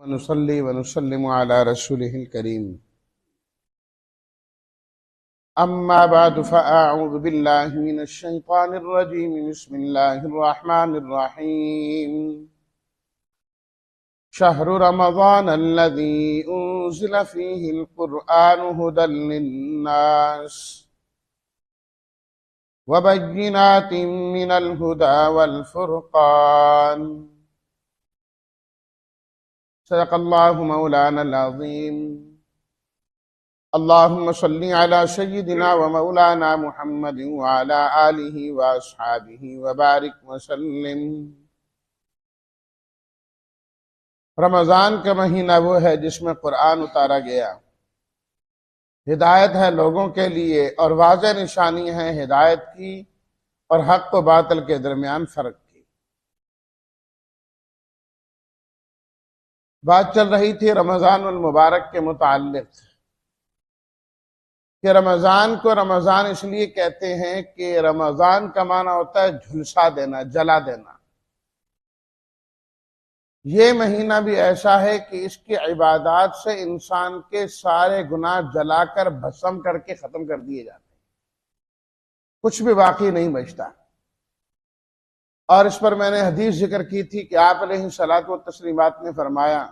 ونصلي ونسلم على رسوله الكريم أما بعد فأعوذ بالله من الشيطان الرجيم بسم الله الرحمن الرحيم شهر رمضان الذي أنزل فيه القرآن هدى للناس وبينات من الهدى والفرقان صدق الله مولانا العظيم اللهم صل على سيدنا ومولانا محمد وعلى آله وأصحابه وبارك وسلم۔ رمضان کا مہینہ وہ ہے جس میں قرآن اتارا گیا، ہدایت ہے لوگوں کے لیے اور واضح نشانی ہے ہدایت کی اور حق و باطل کے درمیان فرق کی۔ بات چل رہی تھی رمضان المبارک کے متعلق کہ رمضان کو رمضان اس لیے کہتے ہیں کہ رمضان کا معنی ہوتا ہے جھلسا دینا، جلا دینا۔ یہ مہینہ بھی ایسا ہے کہ اس کی عبادات سے انسان کے سارے گناہ جلا کر بھسم کر کے ختم کر دیے جاتے ہیں، کچھ بھی باقی نہیں بچتا۔ اور اس پر میں نے حدیث ذکر کی تھی کہ آپ علیہ الصلاۃ والتسلیمات نے فرمایا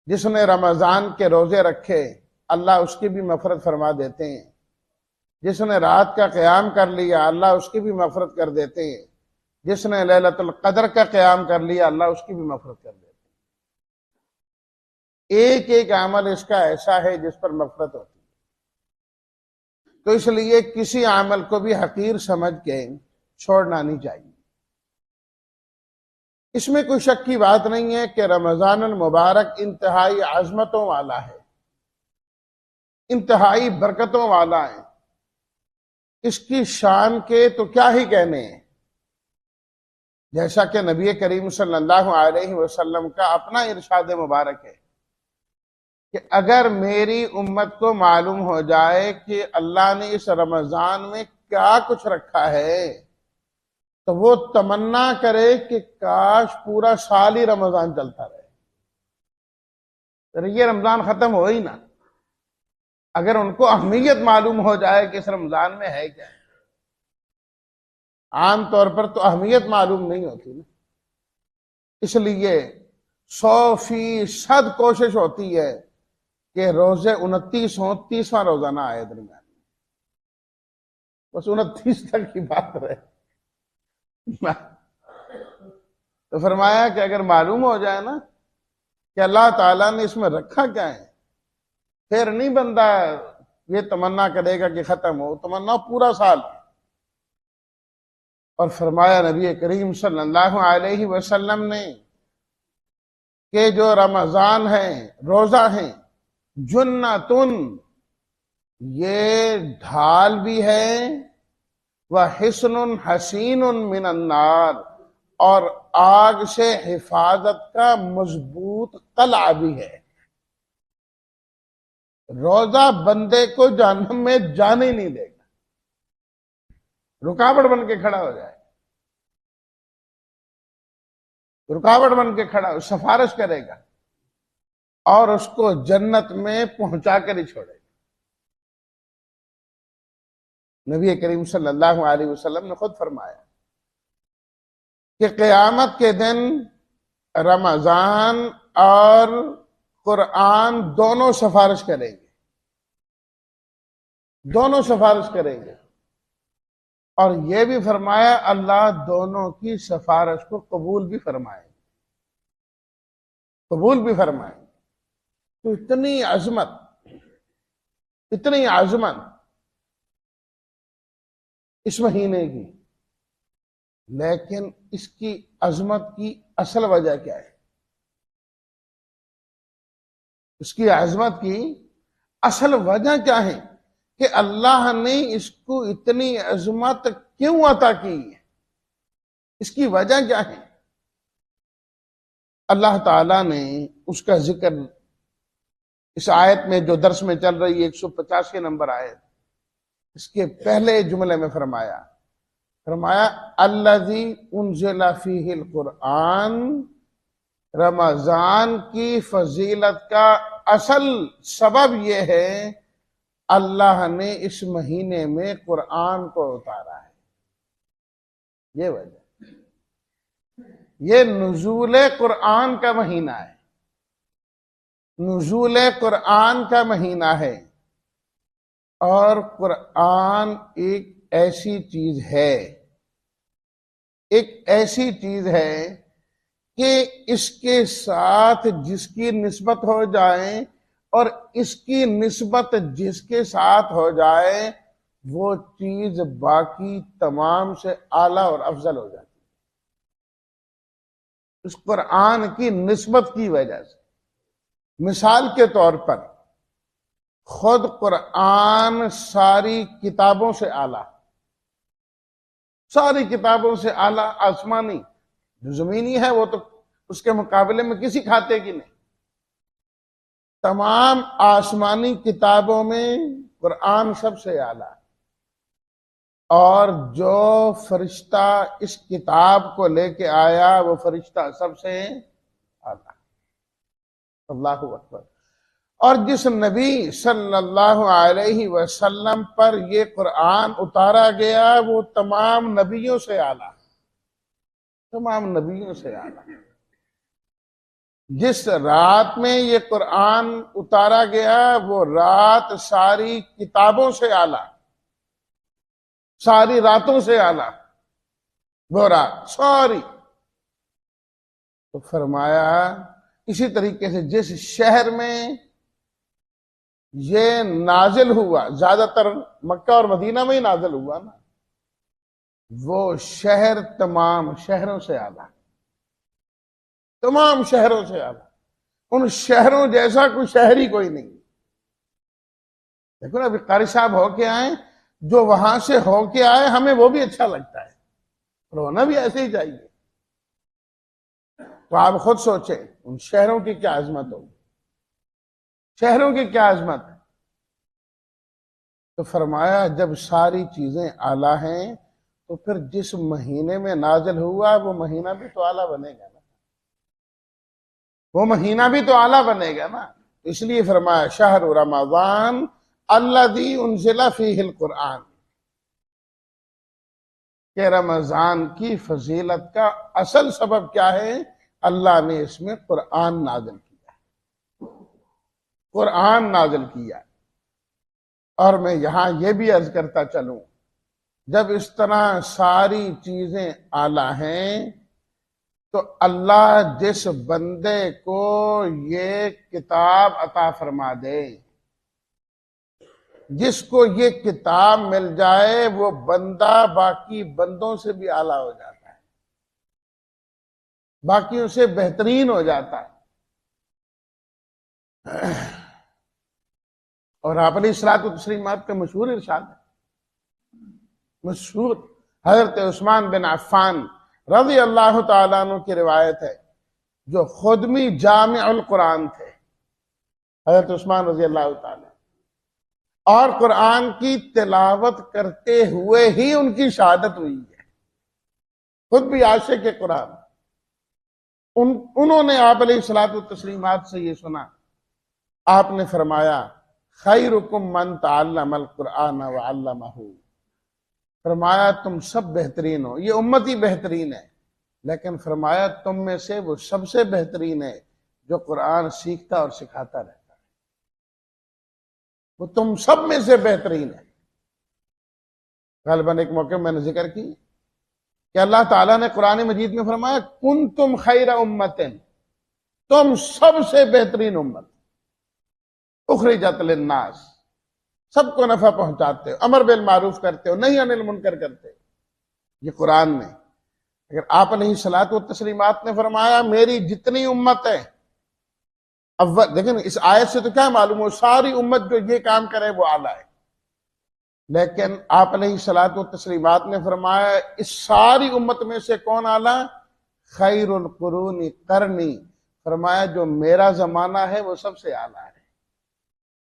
جس نے رمضان کے روزے رکھے اللہ اس کی بھی مغفرت فرما دیتے ہیں، جس نے رات کا قیام کر لیا اللہ اس کی بھی مغفرت کر دیتے ہیں، جس نے لیلۃ القدر کا قیام کر لیا اللہ اس کی بھی مغفرت کر دیتے ہیں۔ ایک ایک عمل اس کا ایسا ہے جس پر مغفرت ہوتی ہے، تو اس لیے کسی عمل کو بھی حقیر سمجھ کے چھوڑنا نہیں چاہیے۔ اس میں کوئی شک کی بات نہیں ہے کہ رمضان المبارک انتہائی عظمتوں والا ہے، انتہائی برکتوں والا ہے۔ اس کی شان کے تو کیا ہی کہنے ہیں، جیسا کہ نبی کریم صلی اللہ علیہ وسلم کا اپنا ارشاد مبارک ہے کہ اگر میری امت کو معلوم ہو جائے کہ اللہ نے اس رمضان میں کیا کچھ رکھا ہے تو وہ تمنا کرے کہ کاش پورا سال ہی رمضان چلتا رہے، یہ رمضان ختم ہو ہی نہ۔ اگر ان کو اہمیت معلوم ہو جائے کہ اس رمضان میں ہے کیا، عام طور پر تو اہمیت معلوم نہیں ہوتی نا، اس لیے 100% کوشش ہوتی ہے کہ روزے 29 ہوں، 30واں روزہ نہ آئے درمیان میں، بس 29 تک کی بات رہے۔ تو فرمایا کہ اگر معلوم ہو جائے نا کہ اللہ تعالیٰ نے اس میں رکھا کیا ہے، پھر نہیں بندہ یہ تمنا کرے گا کہ ختم ہو، تمنا پورا سال۔ اور فرمایا نبی کریم صلی اللہ علیہ وسلم نے کہ جو رمضان ہے، روزہ ہیں، جنتن، یہ ڈھال بھی ہے، وحصن حسین من النار، اور آگ سے حفاظت کا مضبوط قلعہ بھی ہے۔ روزہ بندے کو جہنم میں جانے نہیں دے گا، رکاوٹ بن کے کھڑا ہو جائے، رکاوٹ بن کے کھڑا ہو، سفارش کرے گا اور اس کو جنت میں پہنچا کر ہی چھوڑے گا۔ نبی کریم صلی اللہ علیہ وسلم نے خود فرمایا کہ قیامت کے دن رمضان اور قرآن دونوں سفارش کریں گے، دونوں سفارش کریں گے، اور یہ بھی فرمایا اللہ دونوں کی سفارش کو قبول بھی فرمائیں گے، قبول بھی فرمائیں گے۔ تو اتنی عظمت اس مہینے کی، لیکن اس کی عظمت کی اصل وجہ کیا ہے؟ اس کی عظمت کی اصل وجہ کیا ہے کہ اللہ نے اس کو اتنی عظمت کیوں عطا کی ہے؟ اس کی وجہ کیا ہے؟ اللہ تعالیٰ نے اس کا ذکر اس آیت میں جو درس میں چل رہی ہے 185 نمبر آیت، اس کے پہلے جملے میں فرمایا الذی انزل فیہ القرآن رمضان کی فضیلت کا اصل سبب یہ ہے اللہ نے اس مہینے میں قرآن کو اتارا ہے، یہ وجہ، یہ نزول قرآن کا مہینہ ہے، نزول قرآن کا مہینہ ہے، اور قرآن ایک ایسی چیز ہے، ایک ایسی چیز ہے کہ اس کے ساتھ جس کی نسبت ہو جائے اور اس کی نسبت جس کے ساتھ ہو جائے وہ چیز باقی تمام سے اعلیٰ اور افضل ہو جاتی ہے، اس قرآن کی نسبت کی وجہ سے۔ مثال کے طور پر خود قرآن ساری کتابوں سے اعلیٰ، ساری کتابوں سے اعلیٰ، آسمانی جو زمینی ہے وہ تو اس کے مقابلے میں کسی کھاتے کی نہیں، تمام آسمانی کتابوں میں قرآن سب سے اعلیٰ، اور جو فرشتہ اس کتاب کو لے کے آیا وہ فرشتہ سب سے اعلیٰ، اللہ اکبر۔ اور جس نبی صلی اللہ علیہ وسلم پر یہ قرآن اتارا گیا وہ تمام نبیوں سے اعلیٰ، تمام نبیوں سے اعلیٰ۔ جس رات میں یہ قرآن اتارا گیا وہ رات ساری کتابوں سے اعلیٰ، ساری راتوں سے اعلیٰ، وہ رات ساری۔ تو فرمایا اسی طریقے سے جس شہر میں یہ نازل ہوا، زیادہ تر مکہ اور مدینہ میں ہی نازل ہوا نا، وہ شہر تمام شہروں سے اعلیٰ، تمام شہروں سے اعلیٰ، ان شہروں جیسا کوئی شہر ہی کوئی نہیں۔ دیکھو نا، ابھی قاری صاحب ہو کے آئے، جو وہاں سے ہو کے آئے ہمیں وہ بھی اچھا لگتا ہے، رونا بھی ایسے ہی چاہیے۔ تو آپ خود سوچیں ان شہروں کی کیا عظمت ہوگی، شہروں کی کیا عظمت ہے۔ تو فرمایا جب ساری چیزیں اعلیٰ ہیں تو پھر جس مہینے میں نازل ہوا وہ مہینہ بھی تو اعلیٰ بنے گا نا، وہ مہینہ بھی تو اعلیٰ بنے گا نا۔ اس لیے فرمایا شہر رمضان الذی انزل فیہ القرآن، کہ رمضان کی فضیلت کا اصل سبب کیا ہے؟ اللہ نے اس میں قرآن نازل کیا، قرآن نازل کیا۔ اور میں یہاں یہ بھی عرض کرتا چلوں، جب اس طرح ساری چیزیں اعلیٰ ہیں تو اللہ جس بندے کو یہ کتاب عطا فرما دے، جس کو یہ کتاب مل جائے، وہ بندہ باقی بندوں سے بھی اعلیٰ ہو جاتا ہے، باقیوں سے بہترین ہو جاتا ہے۔ اور آپ علیہ الصلوۃ والتسلیمات کا مشہور ارشاد ہے، مشہور حضرت عثمان بن عفان رضی اللہ تعالیٰ عنہ کی روایت ہے، جو خدمی جامع القرآن تھے حضرت عثمان رضی اللہ تعالیٰ، اور قرآن کی تلاوت کرتے ہوئے ہی ان کی شہادت ہوئی ہے، خود بھی عاشق قرآن۔ انہوں نے آپ علیہ الصلوۃ والتسلیمات سے یہ سنا، آپ نے فرمایا خیرکم من تعلم القرآن وعلمہ، فرمایا تم سب بہترین ہو، یہ امت ہی بہترین ہے، لیکن فرمایا تم میں سے وہ سب سے بہترین ہے جو قرآن سیکھتا اور سکھاتا رہتا ہے، وہ تم سب میں سے بہترین ہے۔ غالباً ایک موقع میں نے ذکر کی کہ اللہ تعالیٰ نے قرآن مجید میں فرمایا کنتم خیر امت، تم سب سے بہترین امت، اخرجت للناس، سب کو نفع پہنچاتے ہو، امر بالمعروف کرتے ہو، نہی عن المنکر کرتے ہو، یہ قرآن نے۔ اگر آپ علیہ الصلوۃ والتسلیمات نے فرمایا میری جتنی امت ہے، اول دیکھیں اس آیت سے تو کیا معلوم ہو ساری امت جو یہ کام کرے وہ اعلیٰ ہے، لیکن آپ علیہ الصلوۃ والتسلیمات نے فرمایا اس ساری امت میں سے کون اعلیٰ؟ خیر القرون قرنی، فرمایا جو میرا زمانہ ہے وہ سب سے اعلیٰ ہے،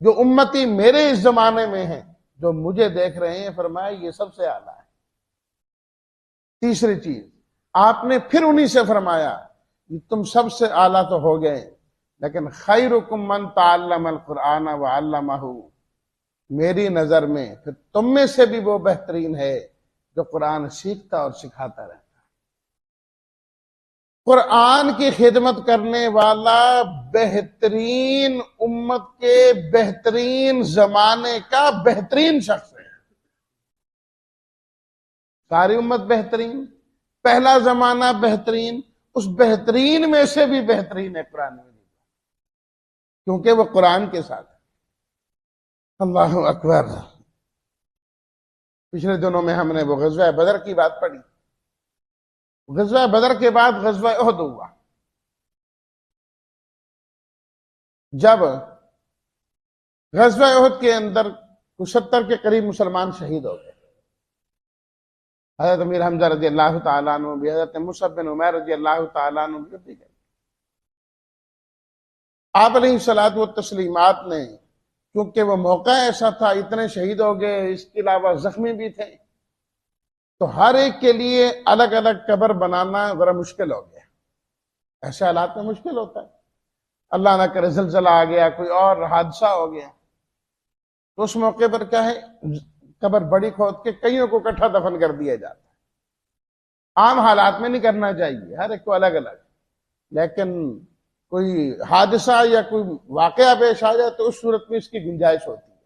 جو امتی میرے اس زمانے میں ہیں، جو مجھے دیکھ رہے ہیں، فرمایا یہ سب سے اعلیٰ ہے۔ تیسری چیز آپ نے پھر انہی سے فرمایا تم سب سے اعلیٰ تو ہو گئے، لیکن خیرکم من تعلم القرآن وعلمہ، میری نظر میں پھر تم میں سے بھی وہ بہترین ہے جو قرآن سیکھتا اور سکھاتا رہتا۔ قرآن کی خدمت کرنے والا بہترین امت کے بہترین زمانے کا بہترین شخص ہے۔ ساری امت بہترین، پہلا زمانہ بہترین، اس بہترین میں سے بھی بہترین ہے قرآن میں، کیونکہ وہ قرآن کے ساتھ ہے۔ اللہ اکبر۔ پچھلے دنوں میں ہم نے وہ غزوہ بدر کی بات پڑھی۔ غزوہ بدر کے بعد غزوہ احد ہوا۔ جب غزوہ احد کے اندر 70 کے قریب مسلمان شہید ہو گئے، حضرت امیر حمزہ رضی اللہ تعالیٰ عنہ بھی، حضرت مصعب بن عمیر رضی اللہ تعالیٰ عنہ بھی گئے۔ آپ علیہ الصلوۃ والتسلیمات نے، کیونکہ وہ موقع ایسا تھا، اتنے شہید ہو گئے، اس کے علاوہ زخمی بھی تھے، تو ہر ایک کے لیے الگ الگ قبر بنانا ذرا مشکل ہو گیا۔ ایسے حالات میں مشکل ہوتا ہے، اللہ نہ کرے زلزلہ آ گیا، کوئی اور حادثہ ہو گیا، تو اس موقع پر کیا ہے، قبر بڑی کھود کے کئیوں کو اکٹھا دفن کر دیا جاتا ہے۔ عام حالات میں نہیں کرنا چاہیے، ہر ایک کو الگ الگ، لیکن کوئی حادثہ یا کوئی واقعہ پیش آ جائے تو اس صورت میں اس کی گنجائش ہوتی ہے۔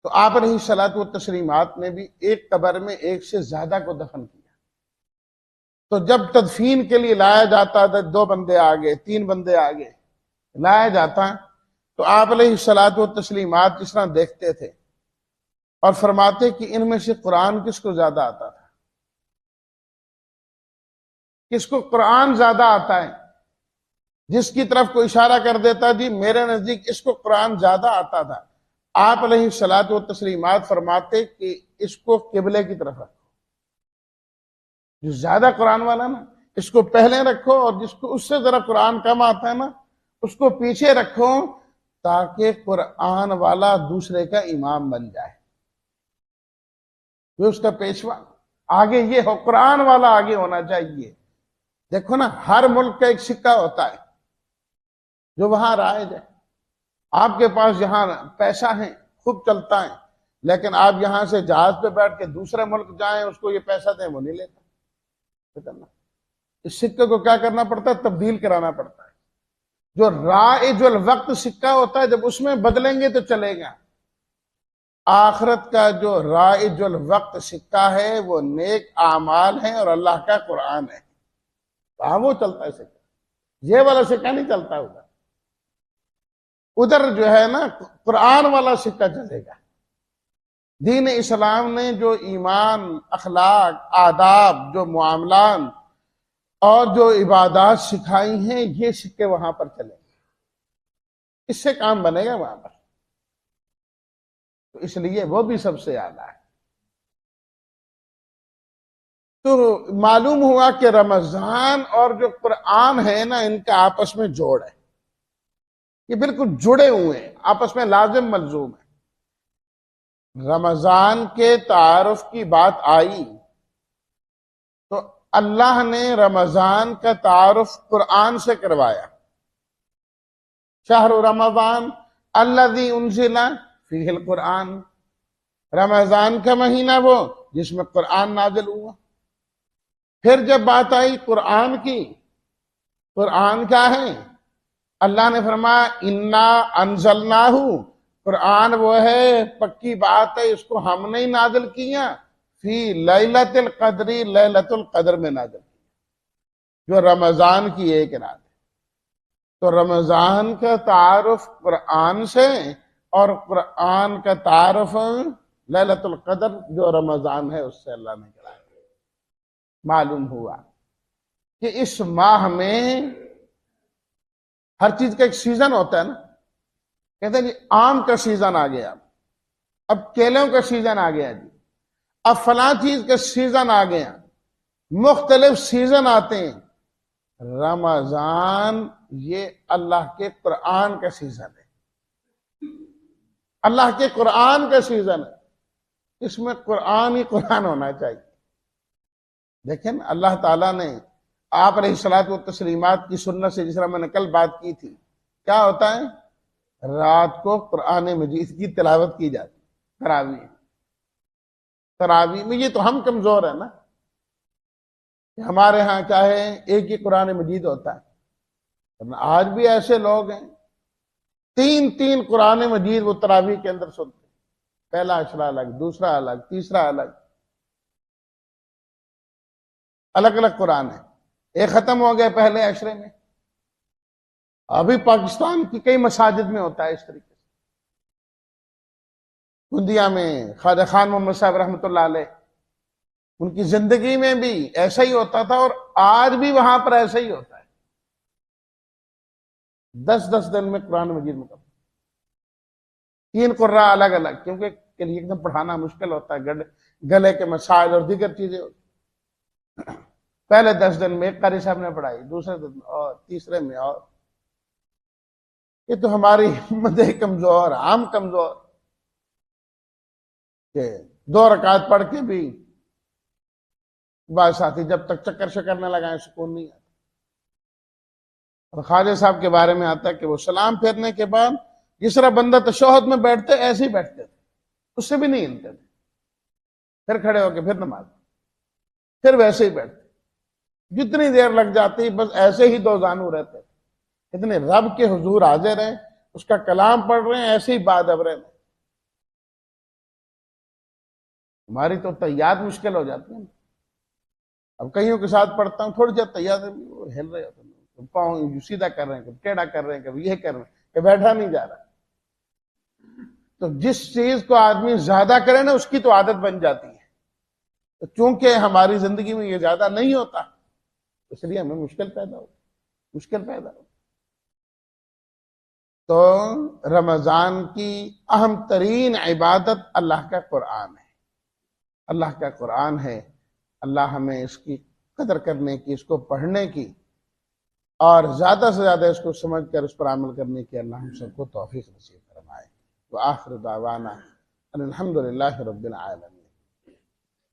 تو آپ علیہ الصلوۃ والتسلیمات نے بھی ایک قبر میں ایک سے زیادہ کو دفن کیا۔ تو جب تدفین کے لیے لایا جاتا تھا، 2 بندے آگے، 3 بندے آگے لایا جاتا، تو آپ علیہ الصلوۃ والتسلیمات جس طرح دیکھتے تھے اور فرماتے کہ ان میں سے قرآن کس کو زیادہ آتا تھا، کس کو قرآن زیادہ آتا ہے، جس کی طرف کوئی اشارہ کر دیتا جی میرے نزدیک اس کو قرآن زیادہ آتا تھا، آپ علیہ الصلوۃ والتسلیمات فرماتے کہ اس کو قبلے کی طرف رکھو، جو زیادہ قرآن والا نا اس کو پہلے رکھو، اور جس کو اس سے ذرا قرآن کم آتا ہے نا اس کو پیچھے رکھو، تاکہ قرآن والا دوسرے کا امام بن جائے، وہ اس کا پیشوا آگے یہ ہو، قرآن والا آگے ہونا چاہیے۔ دیکھو نا، ہر ملک کا ایک سکہ ہوتا ہے جو وہاں رائج ہے۔ آپ کے پاس یہاں پیسہ ہے، خوب چلتا ہے، لیکن آپ یہاں سے جہاز پہ بیٹھ کے دوسرے ملک جائیں، اس کو یہ پیسہ دیں، وہ نہیں لیتا۔ اس سکے کو کیا کرنا پڑتا ہے؟ تبدیل کرانا پڑتا ہے۔ جو رائج الوقت سکہ ہوتا ہے، جب اس میں بدلیں گے تو چلے گا۔ آخرت کا جو رائج الوقت سکہ ہے وہ نیک اعمال ہیں اور اللہ کا قرآن ہے، ہاں وہ چلتا ہے سکہ، یہ والا سکہ نہیں چلتا ادھر جو ہے نا قرآن والا سکہ چلے گا۔ دین اسلام نے جو ایمان، اخلاق، آداب، جو معاملات اور جو عبادات سکھائی ہیں، یہ سکے وہاں پر چلیں گے، اس سے کام بنے گا وہاں پر، تو اس لیے وہ بھی سب سے اعلیٰ ہے۔ تو معلوم ہوا کہ رمضان اور جو قرآن ہے نا، ان کا آپس میں جوڑ ہے، یہ بالکل جڑے ہوئے ہیں، آپس میں لازم ملزوم ہے۔ رمضان کے تعارف کی بات آئی تو اللہ نے رمضان کا تعارف قرآن سے کروایا۔ شہر رمضان الذی انزل فیہ القرآن، رمضان کا مہینہ وہ جس میں قرآن نازل ہوا۔ پھر جب بات آئی قرآن کی، قرآن کیا ہے؟ اللہ نے فرمایا انا انزلناہ، قرآن وہ ہے، پکی بات ہے، اس کو ہم نے نازل کیا فی لیلۃ القدر، لیلۃ القدر میں نازل کیا، جو رمضان کی ایک رات ہے۔ تو رمضان کا تعارف قرآن سے اور قرآن کا تعارف لیلۃ القدر جو رمضان ہے اس سے اللہ نے کرایا۔ معلوم ہوا کہ اس ماہ میں ہر چیز کا ایک سیزن ہوتا ہے نا، کہتے ہیں جی آم کا سیزن آ گیا، اب کیلوں کا سیزن آ گیا، جی اب فلاں چیز کا سیزن آ گیا، مختلف سیزن آتے ہیں۔ رمضان یہ اللہ کے قرآن کا سیزن ہے، اللہ کے قرآن کا سیزن ہے، اس میں قرآن ہی قرآن ہونا چاہیے۔ دیکھیں اللہ تعالیٰ نے آپ علیہ الصلوۃ والتسلیمات کی سنت سے جس طرح میں نے کل بات کی تھی، کیا ہوتا ہے؟ رات کو قرآن مجید کی تلاوت کی جاتی تراویح میں۔ یہ تو ہم کمزور ہیں نا، ہمارے ہاں کیا ہے، ایک ہی قرآن مجید ہوتا ہے، ورنہ آج بھی ایسے لوگ ہیں تین تین قرآن مجید وہ تراویح کے اندر سنتے، پہلا اشرا الگ، دوسرا الگ، تیسرا الگ، الگ الگ قرآن ہے۔ ایک ختم ہو گیا پہلے اشرے میں، ابھی پاکستان کی کئی مساجد میں ہوتا ہے اس طریقے سے۔ گندیا میں خواجہ خان محمد صاحب رحمۃ اللہ علیہ، ان کی زندگی میں بھی ایسا ہی ہوتا تھا، اور آج بھی وہاں پر ایسا ہی ہوتا ہے، 10 دن میں قرآن مجید مکمل، 3 قرآ الگ الگ، کیونکہ ایک دم پڑھانا مشکل ہوتا ہے، گلے کے مسائل اور دیگر چیزیں ہوتی۔ پہلے 10 دن میں ایک قاری صاحب نے پڑھائی، دوسرے دن اور تیسرے میں اور۔ یہ تو ہماری ہمت کمزور، ہم کمزور کہ 2 رکعت پڑھ کے بھی بعض ساتھی جب تک چکر شکر نہ لگائیں سکون نہیں آتا۔ اور خواجہ صاحب کے بارے میں آتا ہے کہ وہ سلام پھیرنے کے بعد جس طرح بندہ تشہد میں بیٹھتے ایسے ہی بیٹھتے تھے، اس سے بھی نہیں ہلتے تھے، پھر کھڑے ہو کے پھر نماز، پھر ویسے ہی بیٹھتے، جتنی دیر لگ جاتی بس ایسے ہی 2 زانو رہتے، اتنے رب کے حضور حاضر ہیں، اس کا کلام پڑھ رہے ہیں، ایسے ہی باد ابرے میں۔ ہماری تو تیاد مشکل ہو جاتی ہے، اب کئیوں کے ساتھ پڑھتا ہوں، تھوڑی دیر تیاد ہل رہے ہوتے ہیں، پاؤں سیدھا کر رہے ہیں، کبھی ٹیڑھا کر رہے ہیں، کبھی یہ کر رہے ہیں کہ بیٹھا نہیں جا رہا۔ تو جس چیز کو آدمی زیادہ کرے نا اس کی تو عادت بن جاتی ہے، تو چونکہ ہماری زندگی میں یہ زیادہ نہیں ہوتا اس لیے ہمیں مشکل پیدا ہو۔ تو رمضان کی اہم ترین عبادت اللہ کا قرآن ہے، اللہ کا قرآن ہے۔ اللہ ہمیں اس کی قدر کرنے کی، اس کو پڑھنے کی، اور زیادہ سے زیادہ اس کو سمجھ کر اس پر عمل کرنے کی اللہ ہم سب کو توفیق نصیب فرمائے۔ وآخر دعوانا ان الحمد للہ رب العالمین۔